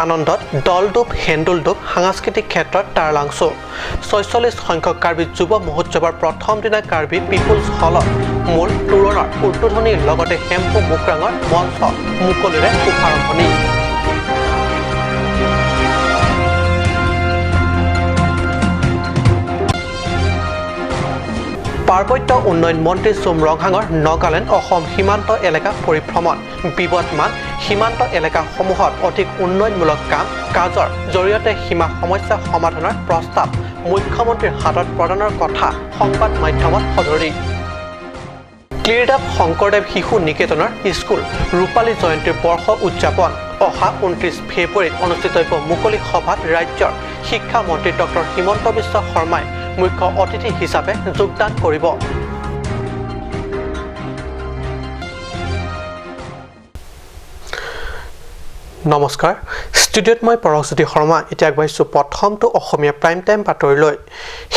আনন্দত দলডুব হেন্দুলডুব সাংস্কৃতিক ক্ষেত্ৰত টাৰলাংচু ৪৬ সংখ্যক কাৰ্বি যুৱ মহোৎসৱৰ প্ৰথম দিনা কাৰ্বি পিপুলছ হলত মূল তোৰণৰ উদ্বোধনীৰ লগতে হেম্পু মুকৰাঙৰ মঞ্চ মুকলিৰে শুভাৰম্ভণি। পাৰ্বত্য উন্নয়ন মন্ত্ৰী চুম ৰংহাঙৰ নগালেণ্ড অসম সীমান্ত এলেকা পৰিভ্ৰমণ বিবদমান সীমান্ত এলেকাসমূহত অধিক উন্নয়নমূলক কাজৰ জৰিয়তে সীমা সমস্যা সমাধানৰ প্ৰস্তাৱ মুখ্যমন্ত্ৰীৰ হাতত প্ৰদানৰ কথা সংবাদ মাধ্যমত সদৰি। ক্লিৰডাপ শংকৰদেৱ শিশু নিকেতনৰ স্কুল ৰূপালী জয়ন্তীৰ বৰ্ষ উদযাপন অহা ২৯ ফেব্ৰুৱাৰীত অনুষ্ঠিতব্য মুকলি সভাত ৰাজ্যৰ শিক্ষামন্ত্ৰী ডক্টৰ হিমন্ত বিশ্ব শৰ্মাই মুখ্য অতিথি হিচাপে যোগদান কৰিব। নমস্কাৰ, ষ্টুডিঅ'ত মই পৰশজ্যোতি শৰ্মা। এতিয়া আগবাঢ়িছোঁ প্ৰথমটো অসমীয়া প্ৰাইম টাইম বাতৰিলৈ।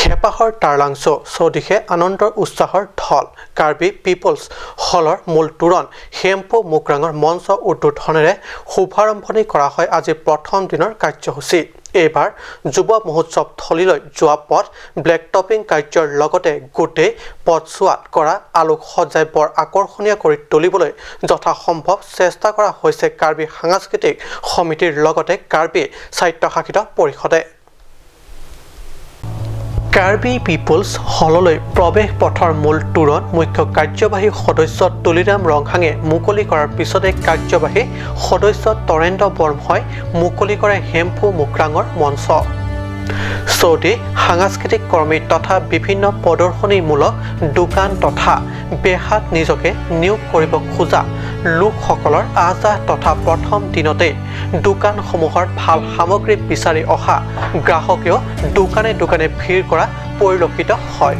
হেঁপাহৰ টাৰলাংচু চৌদিশে আনন্দৰ উৎসাহৰ ঢল কাৰ্বি পিপলছ হলৰ মূল তোৰণ হেম্পু মুকৰাঙৰ মঞ্চ উদ্বোধনেৰে শুভাৰম্ভণি কৰা হয় আজি প্ৰথম দিনৰ কাৰ্যসূচী। এইবাৰ যুৱ মহোৎসৱ থলীলৈ যোৱা পথ ব্লেক টপিং কাৰ্যৰ লগতে গোটেই পথছোৱাত কৰা আলোক সজ্জাই বৰ আকৰ্ষণীয় কৰি তুলিবলৈ যথাসম্ভৱ চেষ্টা কৰা হৈছে কাৰ্বি সাংস্কৃতিক সমিতিৰ লগতে কাৰ্বি স্বায়ত্তশাসিত পৰিষদে। কাৰ্বি পিপুলছ হললৈ প্ৰৱেশ পথৰ মূল তোৰণ মুখ্য কাৰ্যবাহী সদস্য তুলিৰাম ৰংহাঙে মুকলি কৰাৰ পিছতে কাৰ্যবাহী সদস্য তৰেন্দ্ৰ বৰ্মই মুকলি কৰে হেম্পু মুকৰাঙৰ মঞ্চ। চৌদি সাংস্কৃতিক কৰ্মী তথা বিভিন্ন প্ৰদৰ্শনীমূলক দোকান তথা বেহাত নিজকে নিয়োগ কৰিব খোজা লোকসকলৰ আহযাহ তথা প্ৰথম দিনতেই দোকানসমূহৰ ভাল সামগ্ৰী বিচাৰি অহা গ্ৰাহকেও দোকানে দোকানে ভিৰ কৰা পৰিলক্ষিত হয়।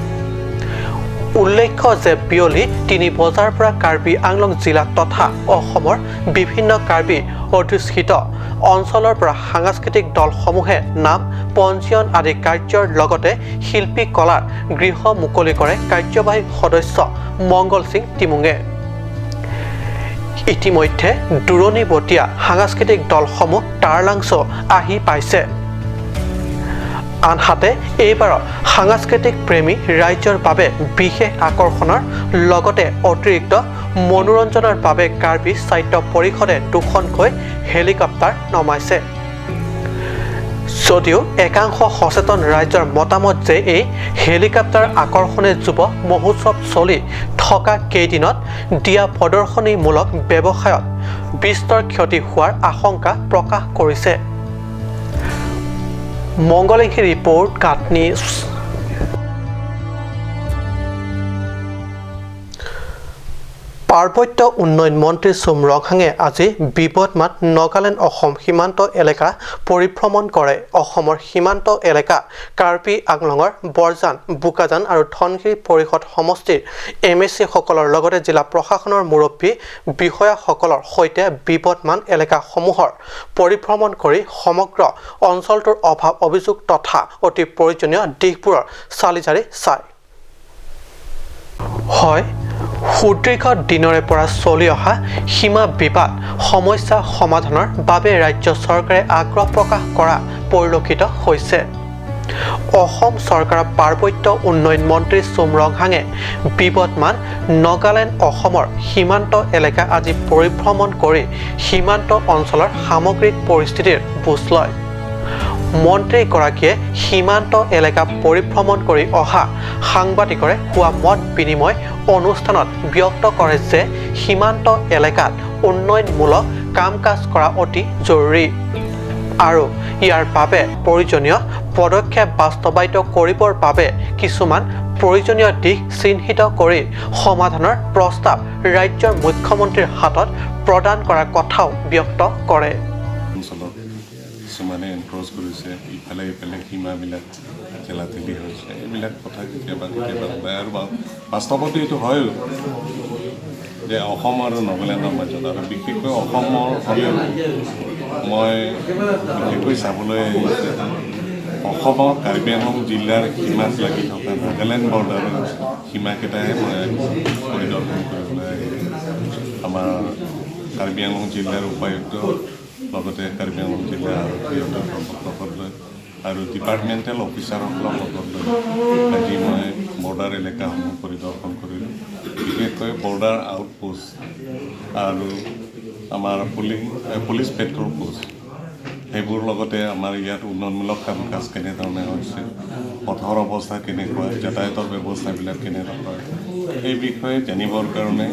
উল্লেখ্য যে বিয়লি ৩ বজাৰ পৰা কাৰ্বি আংলং জিলা তথা অসমৰ বিভিন্ন কাৰ্বি অধ্যুষিত অঞ্চলৰ পৰা সাংস্কৃতিক দলসমূহে নাম পঞ্জীয়ন আদি কাৰ্যৰ লগতে শিল্পী কলাৰ গৃহ মুকলি কৰে কাৰ্যবাহী সদস্য মংগল সিং টিমুঙে। ইতিমধ্যে দূৰণিবতীয়া সাংস্কৃতিক দলসমূহ টাৰলাংচু আহি পাইছে। আনহাতে এইবাৰৰ সাংস্কৃতিক প্ৰেমী ৰাইজৰ বাবে বিশেষ আকৰ্ষণৰ লগতে অতিৰিক্ত মনোৰঞ্জনৰ বাবে কাৰ্বি স্বায়ত্ত পৰিষদে ২খনকৈ হেলিকপ্টাৰ নমাইছে। যদিও একাংশ সচেতন ৰাইজৰ মতামত যে এই হেলিকপ্টাৰ আকৰ্ষণে যুৱ মহোৎসৱ চলি থকা কেইদিনত দিয়া প্ৰদৰ্শনীমূলক ব্যৱসায়ত বিস্তৰ ক্ষতি হোৱাৰ আশংকা প্ৰকাশ কৰিছে। মংগলিংহী ৰিপৰ্ট কাট নিউজ। পাৰ্বত্য উন্নয়ন মন্ত্ৰী চুম ৰংহাঙে আজি বিবদমান নগালেণ্ড অসম সীমান্ত এলেকা পৰিভ্ৰমণ কৰে। অসমৰ সীমান্ত এলেকা কাৰ্বি আংলঙৰ বৰজান বোকাজান আৰু ধনশিৰি পৰিষদ সমষ্টিৰ MSCসকলৰ লগতে জিলা প্ৰশাসনৰ মুৰব্বী বিষয়াসকলৰ সৈতে বিবদমান এলেকাসমূহৰ পৰিভ্ৰমণ কৰি সমগ্ৰ অঞ্চলটোৰ অভাৱ অভিযোগ তথা অতি প্ৰয়োজনীয় দিশবোৰৰ চালিজাৰি চায়। হয়, সুদীৰ্ঘ দিনৰে পৰা চলি অহা সীমা বিবাদ সমস্যা সমাধানৰ বাবে ৰাজ্য চৰকাৰে আগ্ৰহ প্ৰকাশ কৰা পৰিলক্ষিত হৈছে। অসম চৰকাৰৰ পাৰ্বত্য উন্নয়ন মন্ত্ৰী চুম ৰংহাঙে বিবদমান নগালেণ্ড অসমৰ সীমান্ত এলেকা আজি পৰিভ্ৰমণ কৰি সীমান্ত অঞ্চলৰ সামগ্ৰিক পৰিস্থিতিৰ বুজ লয়। মন্ত্ৰীগৰাকীয়ে সীমান্ত এলেকা পৰিভ্ৰমণ কৰি অহা সাংবাদিকৰে হোৱা মত বিনিময় অনুষ্ঠানত ব্যক্ত কৰে যে সীমান্ত এলেকাত উন্নয়নমূলক কাম কাজ কৰা অতি জৰুৰী আৰু ইয়াৰ বাবে প্ৰয়োজনীয় পদক্ষেপ বাস্তৱায়িত কৰিবৰ বাবে কিছুমান প্ৰয়োজনীয় দিশ চিহ্নিত কৰি সমাধানৰ প্ৰস্তাৱ ৰাজ্যৰ মুখ্যমন্ত্ৰীৰ হাতত প্ৰদান কৰাৰ কথাও ব্যক্ত কৰে। কিছুমানে এনক্ৰচ কৰিছে, ইফালে ইফালে সীমাবিলাক ঠেলাঠেলি হৈছে, এইবিলাক কথা কেতিয়াবা ওলাই আৰু বাস্তৱতো এইটো হয় যে অসম আৰু নগালেণ্ডৰ মাজত আৰু বিশেষকৈ অসমৰ হ'লেও মই বিশেষকৈ চাবলৈ আহিছে অসমৰ কাৰ্বি আংলং জিলাৰ সীমাত লাগি থকা নাগালেণ্ড বৰ্ডাৰৰ সীমাকেইটাহে মই পৰিদৰ্শন কৰিবলৈ আমাৰ কাৰ্বি আংলং জিলাৰ উপায়ুক্ত লগতে কাৰ্বি আংলং জিলা আৰক্ষীৰ লগত লৈ আৰু ডিপাৰ্টমেণ্টেল অফিচাৰসকলৰ লগত লৈ আজি মই বৰ্ডাৰ এলেকাসমূহ পৰিদৰ্শন কৰিলোঁ। বিশেষকৈ বৰ্ডাৰ আউটপোষ্ট আৰু আমাৰ পুলিচ পেট্ৰল পোষ্ট সেইবোৰ লগতে আমাৰ ইয়াত উন্নয়নমূলক কাম কাজ কেনেধৰণে হৈছে, পথৰ অৱস্থা কেনেকুৱা, যাতায়াতৰ ব্যৱস্থাবিলাক কেনেধৰণৰ, এই বিষয়ে জানিবৰ কাৰণে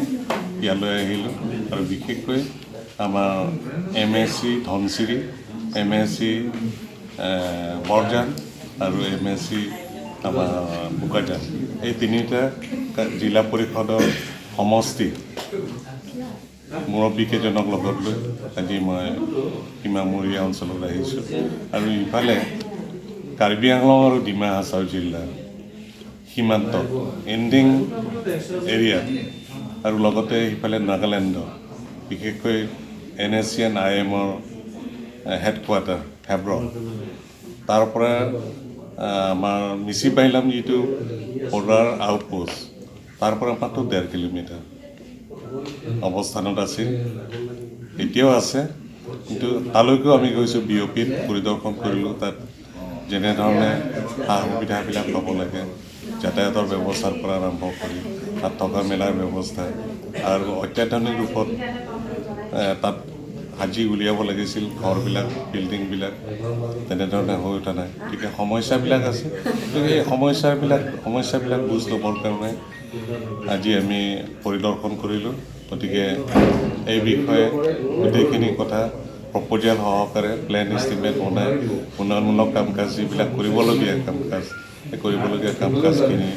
ইয়ালৈ আহিলোঁ। আৰু বিশেষকৈ আমাৰ MSc ধনচিৰি, MSc বৰজান আৰু MSc আমাৰ বোকাজান, এই তিনিটা জিলা পৰিষদৰ সমষ্টি মুৰব্বীকেইজনক লগত লৈ আজি মই সীমামূৰীয়া অঞ্চলত আহিছোঁ। আৰু ইফালে কাৰ্বি আংলং আৰু ডিমা হাছাও জিলাৰ সীমান্ত এণ্ডিং এৰিয়াত আৰু লগতে সিফালে নাগালেণ্ডৰ বিশেষকৈ NACN IMৰ হেডকোৱাৰ্টাৰ হেব্ৰন, তাৰ পৰা আমাৰ মিচি বাইলাম যিটো বৰ্ডাৰ আউটপোষ্ট তাৰ পৰা মাত্ৰ 1.5 কিলোমিটাৰ অৱস্থানত আছিল, এতিয়াও আছে। কিন্তু তালৈকেও আমি গৈছোঁ, BOPত পৰিদৰ্শন কৰিলোঁ। তাত যেনেধৰণে সা সুবিধাবিলাক ল'ব লাগে, যাতায়াতৰ ব্যৱস্থাৰ পৰা আৰম্ভ কৰি তাত থকা মেলাৰ ব্যৱস্থা আৰু অত্যাধুনিক ৰূপত তাত সাজি উলিয়াব লাগিছিল ঘৰবিলাক, বিল্ডিংবিলাক, তেনেধৰণে হৈ উঠা নাই। গতিকে সমস্যাবিলাক আছে। গতিকে এই সমস্যাবিলাক বুজ ল'বৰ কাৰণে আজি আমি পৰিদৰ্শন কৰিলোঁ। গতিকে এই বিষয়ে গোটেইখিনি কথা প্ৰপ'জিয়েল সহকাৰে প্লেন এষ্টিমেট বনাই উন্নয়নমূলক কাম কাজ যিবিলাক কৰিবলগীয়া কাম কাজখিনি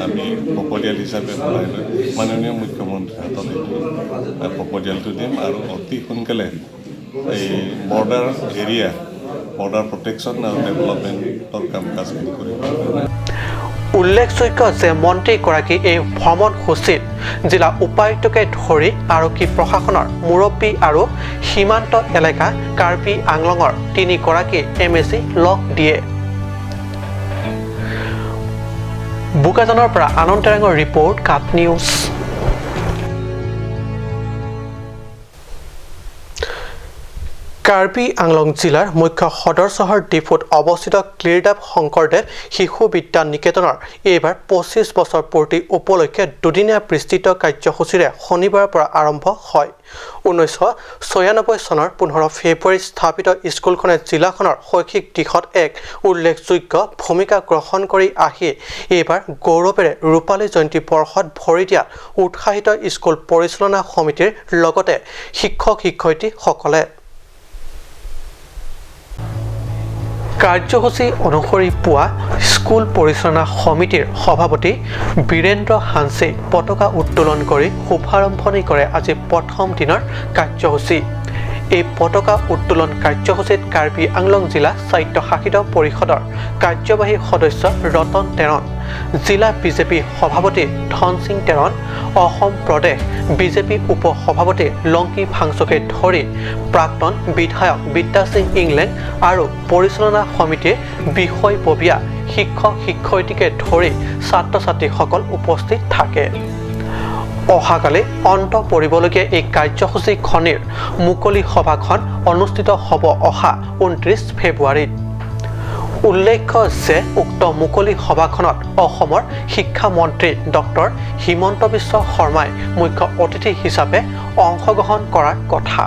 আমি প্ৰপ'জিয়েল হিচাপে বনাই লৈ মাননীয় মুখ্যমন্ত্ৰীৰ হাতত এইটো প্ৰপ'জিয়েলটো দিম আৰু অতি সোনকালে এই বৰ্ডাৰ এৰিয়া, বৰ্ডাৰ প্ৰটেকশ্যন আৰু ডেভেলপমেণ্টৰ কাম কাজখিনি কৰিব। উল্লেখযোগ্য যে মন্ত্ৰীগৰাকী এই ভ্ৰমণসূচীত জিলা উপায়ুক্তকে ধৰি আৰক্ষী প্ৰশাসনৰ মুৰব্বী আৰু সীমান্ত এলেকা কাৰ্বি আংলঙৰ 3গৰাকী MSc লগ দিয়ে। বোকাজানৰ পৰা আনন্দ টেঙৰ ৰিপৰ্ট, কাট নিউজ। কাৰ্বি আংলং জিলাৰ মুখ্য সদৰ চহৰ ডিফুত অৱস্থিত ক্লিৰডাপ শংকৰদেৱ শিশু বিদ্যা নিকেতনৰ এইবাৰ 25 বছৰ পূৰ্তি উপলক্ষে দুদিনীয়া বিস্তৃত কাৰ্যসূচীৰে শনিবাৰৰ পৰা আৰম্ভ হয়। 1996 চনৰ 15 ফেব্ৰুৱাৰীত স্থাপিত স্কুলখনে জিলাখনৰ শৈক্ষিক দিশত এক উল্লেখযোগ্য ভূমিকা গ্ৰহণ কৰি আহি এইবাৰ গৌৰৱেৰে ৰূপালী জয়ন্তী বৰ্ষত ভৰি দিয়াত উৎসাহিত স্কুল পৰিচালনা সমিতিৰ লগতে শিক্ষক শিক্ষয়িত্ৰীসকলে। কাৰ্যসূচী অনুসৰি পুৱা স্কুল পৰিচালনা সমিতিৰ সভাপতি বীৰেন্দ্ৰ হানছে পতাকা উত্তোলন কৰি শুভাৰম্ভণি কৰে আজি প্ৰথম দিনৰ কাৰ্যসূচী। এই পতাকা উত্তোলন কাৰ্যসূচীত কাৰ্বি আংলং জিলা স্বায়ত্তশাসিত পৰিষদৰ কাৰ্যবাহী সদস্য ৰতন তেৰণ, জিলা বিজেপি সভাপতি ধন সিং তেৰণ, অসম প্ৰদেশ বিজেপি উপ সভাপতি লংকি ফাংচকে ধৰি প্ৰাক্তন বিধায়ক বিদ্যা সিং ইংলেণ্ড আৰু পৰিচালনা সমিতিৰ বিষয়ববীয়া শিক্ষক শিক্ষয়িত্ৰীকে ধৰি ছাত্ৰ ছাত্ৰীসকল উপস্থিত থাকে। অহাকালি অন্ত পৰিবলগীয়া এই কাৰ্যসূচীখনিৰ মুকলি সভাখন অনুষ্ঠিত হ'ব অহা 29 ফেব্ৰুৱাৰীত। উল্লেখ্য যে উক্ত মুকলি সভাখনত অসমৰ শিক্ষামন্ত্ৰী ডক্টৰ হিমন্ত বিশ্ব শৰ্মাই মুখ্য অতিথি হিচাপে অংশগ্ৰহণ কৰাৰ কথা।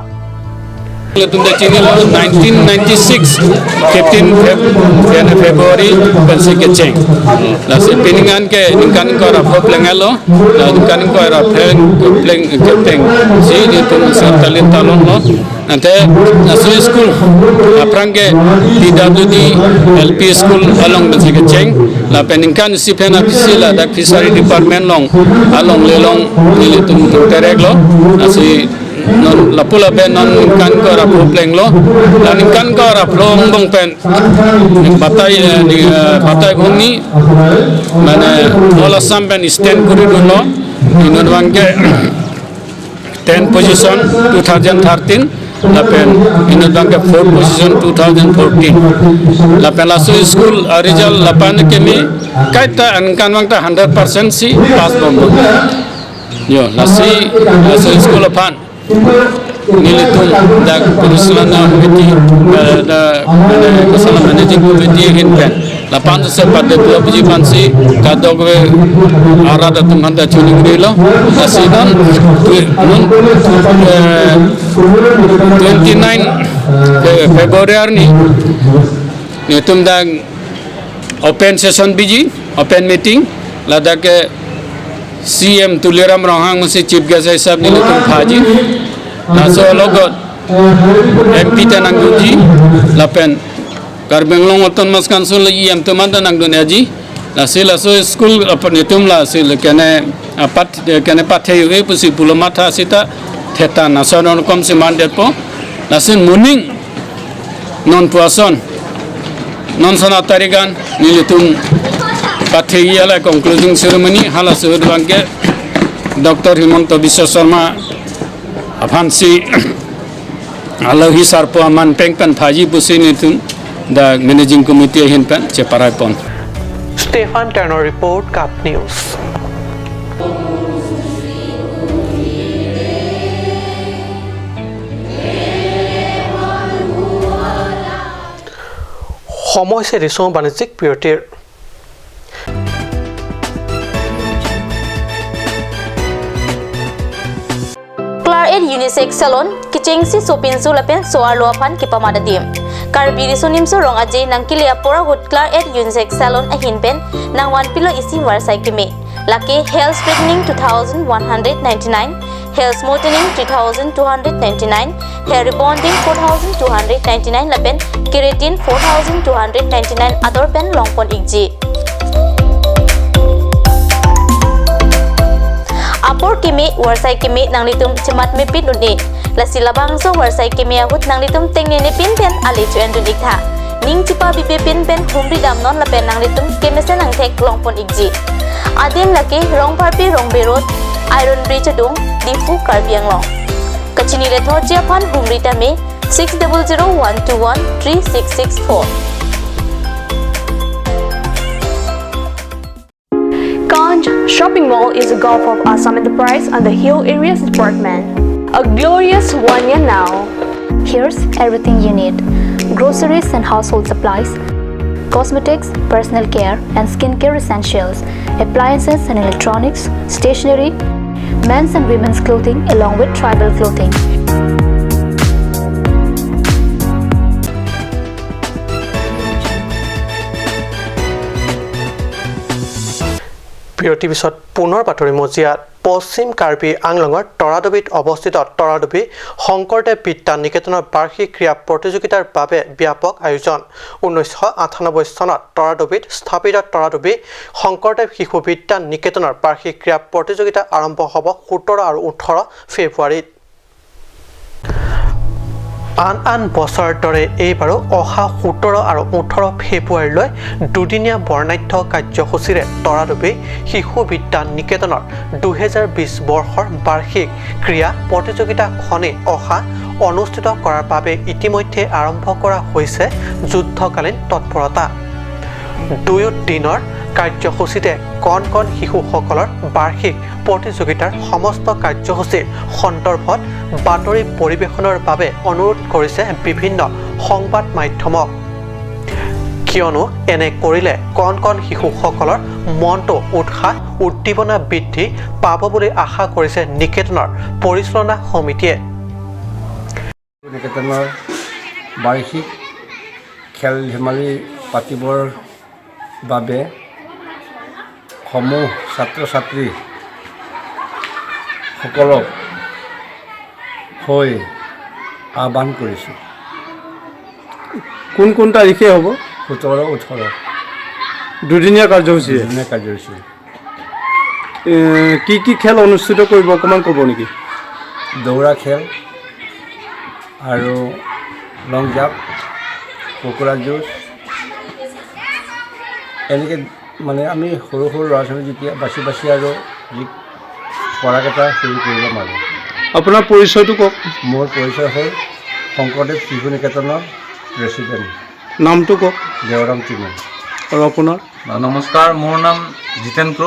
1996 15 Februari pensi keceng lasi piningan ke ningkan ko rapo plengalo la ningkan ko rapo pleng keceng si di tu sertalin talon lo nanti nasu school aprang ke PWD LP school along pensi keceng la peningkan si pena pisi la dak fishery department long along lelong ni tu terreglo nasi non lapula ben non kan ko rapo plenglo dan kan ko rapo bong pen batai bhumi mane all Assam pen stand kuri duno inon wangke 10 position 2013 lapen inon wangke 4 position 2014 lapen lasu school result lapan kemi kaita kan wangta 100% si pass bombo yo lasu school apan nilitum dak Perusahaan Committee da Perusahaan Managing Committee hinpen lapan se pada 2 biji pansi kadogwe arada tumhanda tuning rilo asidan 29 Februari ni nitum dak open session biji open meeting ladake CM Tuliram Rohang mesti Chief Guest Sahib nilitum phaji naso logot MP tanang duji lapen Karbenglong oton mas kansul lagi yang teman tanang dunia ji lasil school apa nitum lah sil kene apat kene pathe yuge pusi pulomata sita theta naso non kom si mandet po lasin muning non puason non sanatarigan nilitum pathe yala concluding ceremony hala suhud bangke Dr. Himanto Biswa Sharma Afansi Alohi Sarpo Aman Pengpan Phaji Pusi nitum the managing committee hinpan Cheparapon. Stefan Turner report, Cup News. সময় দিছো বাণিজ্যিক বিৰতিৰ Claret Unisex Salon kichengsi sopinsu lapen soar loapan kipamada dim karbiri sonimso rong aje nang kilia pora hot Claret Unisex Salon ahinpen nang 1 pilo isi warsai kime lake hair straightening 2199 hair smoothing 3299 hair rebonding 4299 lapen keratin 4299 ador pen longpon igji Apor kimi warsai kimi nang litum cemat mepit nuni lasila bangso warsai kimi ahut nang litum tengni ne pin pen ali cuan dunik tha ning cipa bibe pin pen humri dam non lapen nang litum kemese nang tek longpon igji adin laki rong parpi rong berot iron bridge dung difu karbiang long kachini le tho japan humri tame 6001213664 Ganj Shopping Mall is a gulf of Assam Enterprise and the Hill Areas Department. A glorious 1 year now. Here's everything you need: groceries and household supplies, cosmetics, personal care and skincare essentials, appliances and electronics, stationery, men's and women's clothing along with tribal clothing. বিৰতিৰ পিছত পুনৰ বাতৰি মজিয়াত পশ্চিম কাৰ্বি আংলঙৰ তৰাডবিত অৱস্থিত তৰাডবি শংকৰদেৱ বিদ্যা নিকেতনৰ বাৰ্ষিক ক্ৰীড়া প্ৰতিযোগিতাৰ বাবে ব্যাপক আয়োজন 1998 চনত তৰাডবিত স্থাপিত তৰাডবি শংকৰদেৱ শিশু বিদ্যা নিকেতনৰ বাৰ্ষিক ক্ৰীড়া প্ৰতিযোগিতা আৰম্ভ হ'ব 17 আৰু 18 ফেব্ৰুৱাৰীত আন বছৰৰ দৰে এইবাৰো অহা 17 আৰু 18 ফেব্ৰুৱাৰীলৈ দুদিনীয়া বৰ্ণাঢ্য কাৰ্যসূচীৰে তৰাডবি শিশু বিদ্যা নিকেতনৰ 2020 বৰ্ষৰ বাৰ্ষিক ক্ৰীড়া প্ৰতিযোগিতাখনি অনুষ্ঠিত কৰাৰ বাবে ইতিমধ্যে আৰম্ভ কৰা হৈছে যুদ্ধকালীন তৎপৰতা দুয়ো দিনৰ কাৰ্যসূচীতে কণ শিশুসকলৰ বাৰ্ষিক প্ৰতিযোগিতাৰ সমস্ত কাৰ্যসূচীৰ সন্দৰ্ভত বাতৰি পৰিৱেশনৰ বাবে অনুৰোধ কৰিছে বিভিন্ন সংবাদ মাধ্যমক কিয়নো এনে কৰিলে কণ শিশুসকলৰ মনটো উৎসাহ উদ্দীপনা বৃদ্ধি পাব বুলি আশা কৰিছে নিকেতনৰ পৰিচালনা সমিতিয়ে নিকেতনৰ বাৰ্ষিক খেল ধেমালি পাতিবৰ বাবে সমূহ ছাত্ৰ ছাত্ৰী সকলক হৈ আহ্বান কৰিছোঁ কোন তাৰিখে হ'ব 17 18 দুদিনীয়া কাৰ্যসূচী কি খেল অনুষ্ঠিত কৰিব অকণমান ক'ব নেকি দৌৰা খেল আৰু লং জাম্প কুকুৰা যুঁজ এনেকৈ মানে আমি সৰু ল'ৰা ছোৱালী যেতিয়া বাছি আৰু যি পঢ়াকেইটা চুৰি কৰিব মাৰোঁ আপোনাৰ পৰিচয়টো কওক মোৰ পৰিচয় হ'ল শংকৰদেৱ শিশু নিকেতনৰ প্ৰেছিডেণ্ট নামটো কওক দেৱৰাম টিমন আৰু আপোনাৰ নমস্কাৰ মোৰ নাম জিতেন্দ্ৰ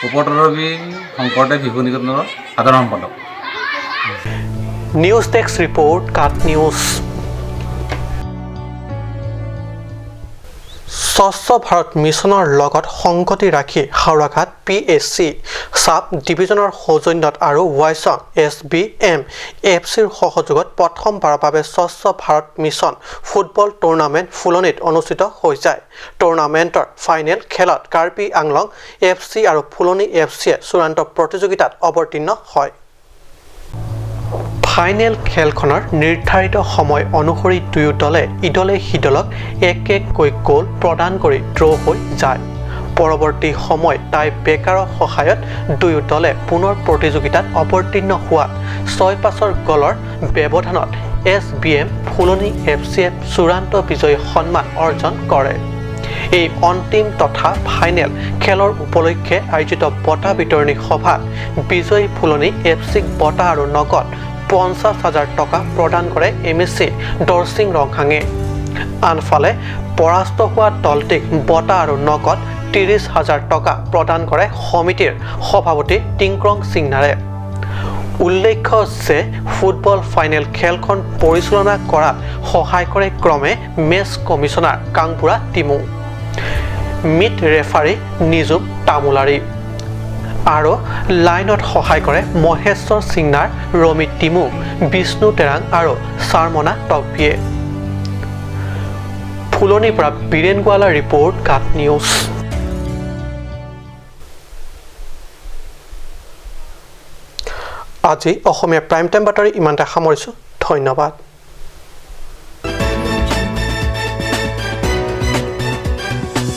উপতৰবী শংকৰদেৱ শিশু নিকেতনৰ সাধাৰণ সম্পাদক নিউজ ডেস্ক ৰিপৰ্ট কাট নিউজ স্বচ্ছ ভাৰত মিছনৰ লগত সংগতি ৰাখি হাওৰাঘাট PSC সাব ডিভিজনৰ সৌজন্যত আৰু ৱাইছং SBM FCৰ সহযোগত প্ৰথমবাৰৰ বাবে স্বচ্ছ ভাৰত মিছন ফুটবল টুৰ্ণামেণ্ট ফুলনিত অনুষ্ঠিত হৈ যায় টুৰ্ণামেণ্টৰ ফাইনেল খেলত কাৰ্বি আংলং FC আৰু ফুলনি FCয়ে চূড়ান্ত প্ৰতিযোগিতাত অৱতীৰ্ণ হয় ফাইনেল খেলখনৰ নিৰ্ধাৰিত সময় অনুসৰি দুয়ো দলে ইদলে সিদলক এক-এককৈ গোল প্ৰদান কৰি ড্ৰ হৈ যায় পৰৱৰ্তী সময় টাই ব্ৰেকাৰৰ সহায়ত দুয়ো দলে পুনৰ প্ৰতিযোগিতাত অৱতীৰ্ণ হোৱা 6-5ৰ গলৰ ব্যৱধানত SBM ফুলনি FCয়ে চূড়ান্ত বিজয়ী সন্মান অৰ্জন কৰে এই অন্তিম তথা ফাইনেল খেলৰ উপলক্ষে আয়োজিত বঁটা বিতৰণী সভাত বিজয়ী ফুলনি FCক বঁটা আৰু নগদ 50,000 টকা প্ৰদান কৰে MSC দৰসিং ৰংহাঙে আনফালে পৰাস্ত হোৱা দলটিক বঁটা আৰু নগদ 30,000 টকা প্ৰদান কৰে সমিতিৰ সভাপতি টিংক্ৰং সিংনাৰে উল্লেখ্য যে ফুটবল ফাইনেল খেলখন পৰিচালনা কৰাত সহায় কৰে ক্ৰমে মেচ কমিছনাৰ কাংপুৰা টিমু মিট ৰেফাৰী নিজুম তামুলাৰী আৰু লাইনত সহায় কৰে মহেশ্বৰ সিংনাৰ ৰমি টিমু বিষ্ণু তেৰাং আৰু চাৰমনা টকবিয়ে ফুলনিৰ পৰা বীৰেন গোৱালা ৰিপৰ্ট কাট নিউজ আজি অসমীয়া প্ৰাইম টাইম বাতৰি ইমানতে সামৰিছোঁ ধন্যবাদ